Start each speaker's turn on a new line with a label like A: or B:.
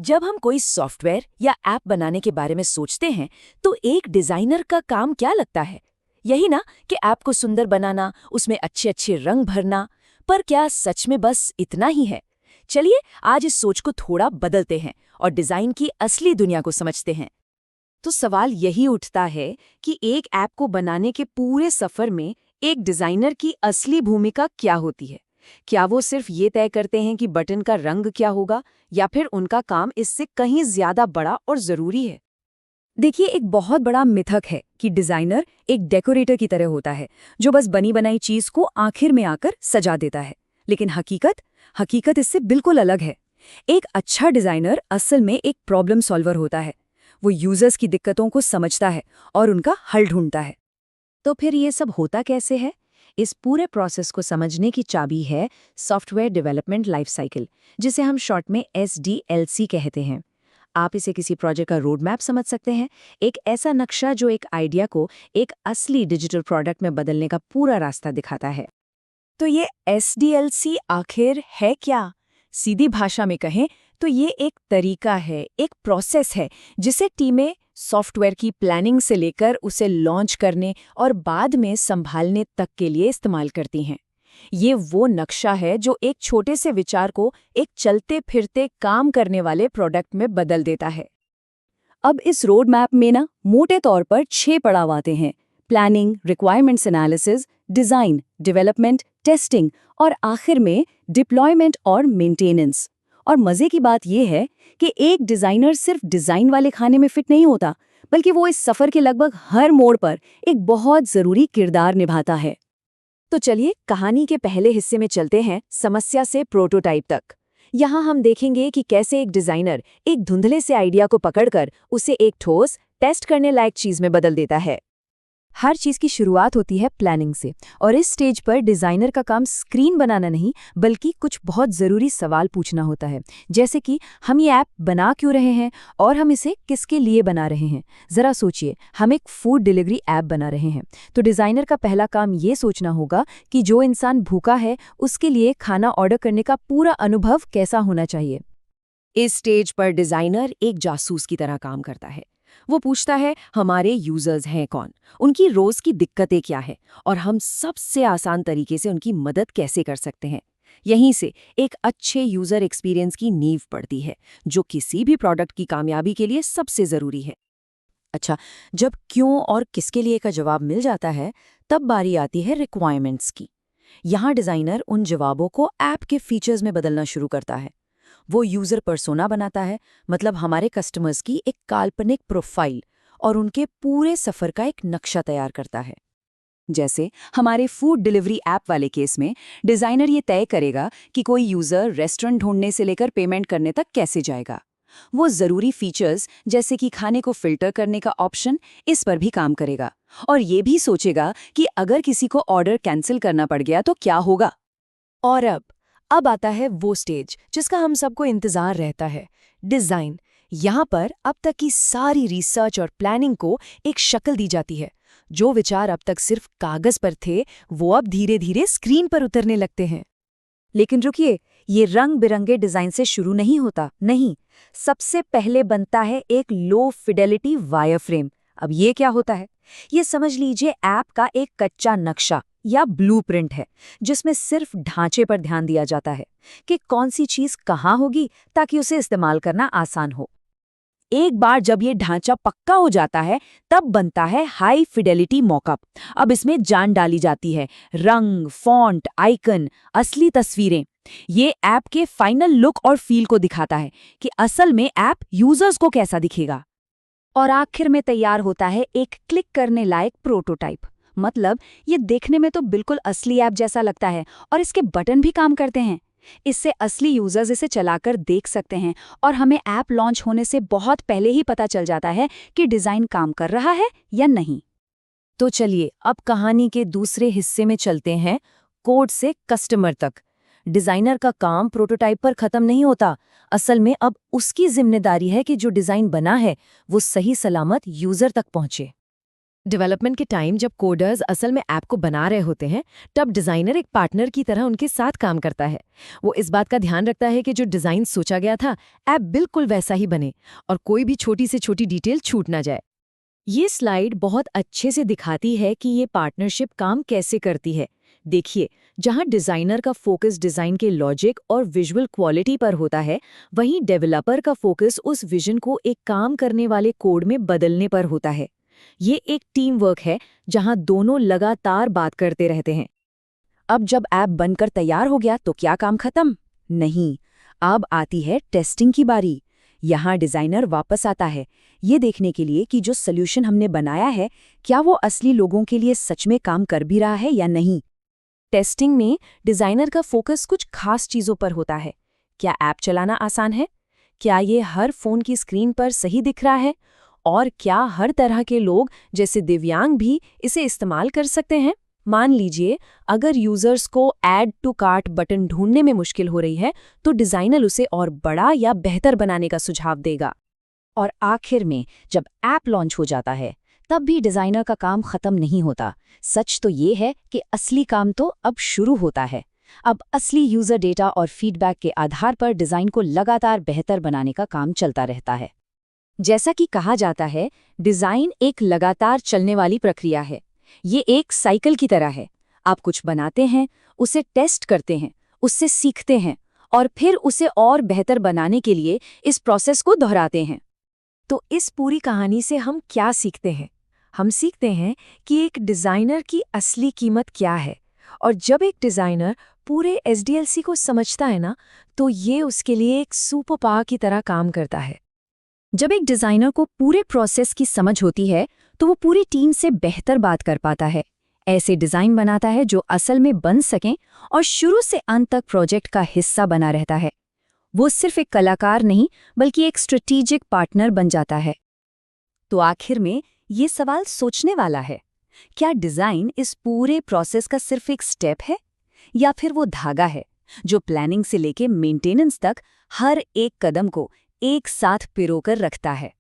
A: जब हम कोई सॉफ्टवेयर या ऐप बनाने के बारे में सोचते हैं तो एक डिजाइनर का काम क्या लगता है? यही ना कि ऐप को सुंदर बनाना, उसमें अच्छे अच्छे रंग भरना। पर क्या सच में बस इतना ही है? चलिए आज इस सोच को थोड़ा बदलते हैं और डिजाइन की असली दुनिया को समझते हैं। तो सवाल यही उठता है कि एक ऐप को बनाने के पूरे सफर में एक डिजाइनर की असली भूमिका क्या होती है? क्या वो सिर्फ ये तय करते हैं कि बटन का रंग क्या होगा, या फिर उनका काम इससे कहीं ज्यादा बड़ा और जरूरी है?
B: देखिए, एक बहुत बड़ा मिथक है कि डिजाइनर एक डेकोरेटर की तरह होता है जो बस बनी बनाई चीज को आखिर में आकर सजा देता है। लेकिन हकीकत इससे बिल्कुल अलग है। एक अच्छा डिजाइनर असल में एक प्रॉब्लम सॉल्वर होता है। वो यूजर्स की दिक्कतों को समझता है और उनका हल ढूंढता है।
A: तो फिर ये सब होता कैसे है? इस पूरे प्रोसेस को समझने की चाबी है सॉफ्टवेयर डेवलपमेंट लाइफ साइकिल, जिसे हम शॉर्ट में SDLC कहते हैं। आप इसे किसी प्रोजेक्ट का रोड मैप समझ सकते हैं, एक ऐसा नक्शा जो एक आइडिया को एक असली डिजिटल प्रोडक्ट में बदलने का पूरा रास्ता दिखाता है।
B: तो ये SDLC आखिर है क्या? सीधी भाषा में कहें तो ये एक तरीका है, एक प्रोसेस है जिसे टीमें सॉफ्टवेयर की प्लानिंग से लेकर उसे लॉन्च करने और बाद में संभालने तक के लिए इस्तेमाल करती हैं। ये वो नक्शा है जो एक छोटे से विचार को एक चलते फिरते काम करने वाले प्रोडक्ट में बदल देता है। अब इस रोड मैप में ना मोटे तौर पर 6 पड़ाव आते हैं: planning, requirements analysis, design, development, testing और आखिर में डिप्लॉयमेंट और मेंटेनेंस। और मजे की बात यह है कि एक डिजाइनर सिर्फ डिजाइन वाले खाने में फिट नहीं होता, बल्कि वो इस सफर के लगभग हर मोड़ पर एक बहुत जरूरी किरदार निभाता है।
A: तो चलिए कहानी के पहले हिस्से में चलते हैं, समस्या से प्रोटोटाइप तक। यहाँ हम देखेंगे कि कैसे एक डिजाइनर एक धुंधले से आइडिया को पकड़कर उसे एक ठोस, टेस्ट करने लायक चीज में बदल देता है।
B: हर चीज की शुरुआत होती है प्लानिंग से, और इस स्टेज पर डिजाइनर का काम स्क्रीन बनाना नहीं, बल्कि कुछ बहुत जरूरी सवाल पूछना होता है। जैसे कि हम ये ऐप बना क्यों रहे हैं और हम इसे किसके लिए बना रहे हैं। जरा सोचिए, हम एक फूड डिलीवरी ऐप बना रहे हैं, तो डिजाइनर का पहला काम ये सोचना होगा कि जो इंसान भूखा है उसके लिए खाना ऑर्डर करने का पूरा अनुभव कैसा होना चाहिए।
A: इस स्टेज पर डिजाइनर एक जासूस की तरह काम करता है। वो पूछता है हमारे यूजर्स हैं कौन, उनकी रोज की दिक्कतें क्या है, और हम सबसे आसान तरीके से उनकी मदद कैसे कर सकते हैं। यहीं से एक अच्छे यूजर एक्सपीरियंस की नींव पड़ती है, जो किसी भी प्रोडक्ट की कामयाबी के लिए सबसे जरूरी है। अच्छा, जब क्यों और किसके लिए का जवाब मिल जाता है, तब बारी आती है रिक्वायरमेंट्स की। यहाँ डिजाइनर उन जवाबों को ऐप के फीचर्स में बदलना शुरू करता है। वो यूजर पर्सोना बनाता है, मतलब हमारे कस्टमर्स की एक काल्पनिक प्रोफाइल, और उनके पूरे सफर का एक नक्शा तैयार करता है। जैसे हमारे फूड डिलीवरी ऐप वाले केस में डिजाइनर ये तय करेगा कि कोई यूजर रेस्टोरेंट ढूंढने से लेकर पेमेंट करने तक कैसे जाएगा। वो जरूरी फीचर्स जैसे कि खाने को फिल्टर करने का ऑप्शन, इस पर भी काम करेगा, और ये भी सोचेगा कि अगर किसी को ऑर्डर कैंसिल करना पड़ गया तो क्या होगा।
B: और अब आता है वो स्टेज जिसका हम सबको इंतजार रहता है, डिजाइन। यहाँ पर अब तक की सारी रिसर्च और प्लानिंग को एक शक्ल दी जाती है। जो विचार अब तक सिर्फ कागज पर थे, वो अब धीरे धीरे स्क्रीन पर उतरने लगते हैं। लेकिन रुकिए, ये रंग बिरंगे डिजाइन से शुरू नहीं होता। नहीं, सबसे पहले बनता है एक लो फिडेलिटी वायरफ्रेम। अब ये क्या होता है? ये समझ लीजिए ऐप का एक कच्चा नक्शा या ब्लूप्रिंट है, जिसमें सिर्फ ढांचे पर ध्यान दिया जाता है कि कौन सी चीज कहाँ होगी, ताकि उसे इस्तेमाल करना आसान हो। एक बार जब ये ढांचा पक्का हो जाता है, तब बनता है हाई फिडेलिटी मॉकअप। अब इसमें जान डाली जाती है, रंग, फॉन्ट, आइकन, असली तस्वीरें। ये ऐप के फाइनल लुक और फील को दिखाता है कि असल में ऐप यूजर्स को कैसा दिखेगा। और आखिर में तैयार होता है एक क्लिक करने लायक प्रोटोटाइप। मतलब ये देखने में तो बिल्कुल असली ऐप जैसा लगता है, और इसके बटन भी काम करते हैं। इससे असली यूजर्स इसे चलाकर देख सकते हैं, और हमें ऐप लॉन्च होने से बहुत पहले ही पता चल जाता है कि डिजाइन काम कर रहा है या नहीं।
A: तो चलिए अब कहानी के दूसरे हिस्से में चलते हैं, कोड से कस्टमर तक। डिजाइनर का काम प्रोटोटाइप पर खत्म नहीं होता। असल में अब उसकी जिम्मेदारी है कि जो डिजाइन बना है वो सही सलामत यूजर तक पहुंचे। डेवलपमेंट के टाइम जब कोडर्स असल में ऐप को बना रहे होते हैं, तब डिजाइनर एक पार्टनर की तरह उनके साथ काम करता है। वो इस बात का ध्यान रखता है कि जो डिजाइन सोचा गया था, ऐप बिल्कुल वैसा ही बने और कोई भी छोटी से छोटी डिटेल छूट ना जाए। ये स्लाइड बहुत अच्छे से दिखाती है कि ये पार्टनरशिप काम कैसे करती है। देखिए, जहां डिजाइनर का फोकस डिजाइन के लॉजिक और विजुअल क्वालिटी पर होता है, वहीं डेवलपर का फोकस उस विजन को एक काम करने वाले कोड में बदलने पर होता है। ये एक टीम वर्क है जहां दोनों लगातार बात करते रहते हैं।
B: अब जब ऐप बनकर तैयार हो गया तो क्या काम खत्म? नहीं, अब आती है टेस्टिंग की बारी। यहाँ डिजाइनर वापस आता है, ये देखने के लिए कि जो सॉल्यूशन हमने बनाया है, क्या वो असली लोगों के लिए सच में काम कर भी रहा है या नहीं। टेस्टिंग में डिजाइनर का फोकस कुछ खास चीजों पर होता है। क्या ऐप चलाना आसान है? क्या ये हर फोन की स्क्रीन पर सही दिख रहा है? और क्या हर तरह के लोग जैसे दिव्यांग भी इसे इस्तेमाल कर सकते हैं? मान लीजिए, अगर यूजर्स को ऐड टू कार्ट बटन ढूंढने में मुश्किल हो रही है, तो डिजाइनर उसे और बड़ा या बेहतर बनाने का सुझाव देगा। और आखिर में जब ऐप लॉन्च हो जाता है, तब भी डिजाइनर का काम खत्म नहीं होता। सच तो ये है कि असली काम तो अब शुरू होता है। अब असली यूजर डेटा और फीडबैक के आधार पर डिजाइन को लगातार बेहतर बनाने का काम चलता रहता है। जैसा कि कहा जाता है, डिजाइन एक लगातार चलने वाली प्रक्रिया है। ये एक साइकिल की तरह है। आप कुछ बनाते हैं, उसे टेस्ट करते हैं, उससे सीखते हैं और फिर उसे और बेहतर बनाने के लिए इस प्रोसेस को दोहराते हैं। तो इस पूरी कहानी से हम क्या सीखते हैं? हम सीखते हैं कि एक डिजाइनर की असली कीमत क्या है, और जब एक डिजाइनर पूरे एसडीएलसी को समझता है ना, तो ये उसके लिए एक सुपर पावर की तरह काम करता है। जब एक डिजाइनर को पूरे प्रोसेस की समझ होती है, तो वो पूरी टीम से बेहतर बात कर पाता है। ऐसे डिजाइन बनाता है जो असल में बन सकें और शुरू से अंत तक प्रोजेक्ट का हिस्सा बना रहता है। वो सिर्फ एक कलाकार नहीं, बल्कि एक स्ट्रेटेजिक पार्टनर बन जाता है। तो आखिर में ये सवाल सोचने वाला है, क्या डिजाइन इस पूरे प्रोसेस का सिर्फ एक स्टेप है, या फिर वो धागा है जो प्लानिंग से लेके मेंटेनेंस तक हर एक कदम को एक साथ पिरोकर रखता है?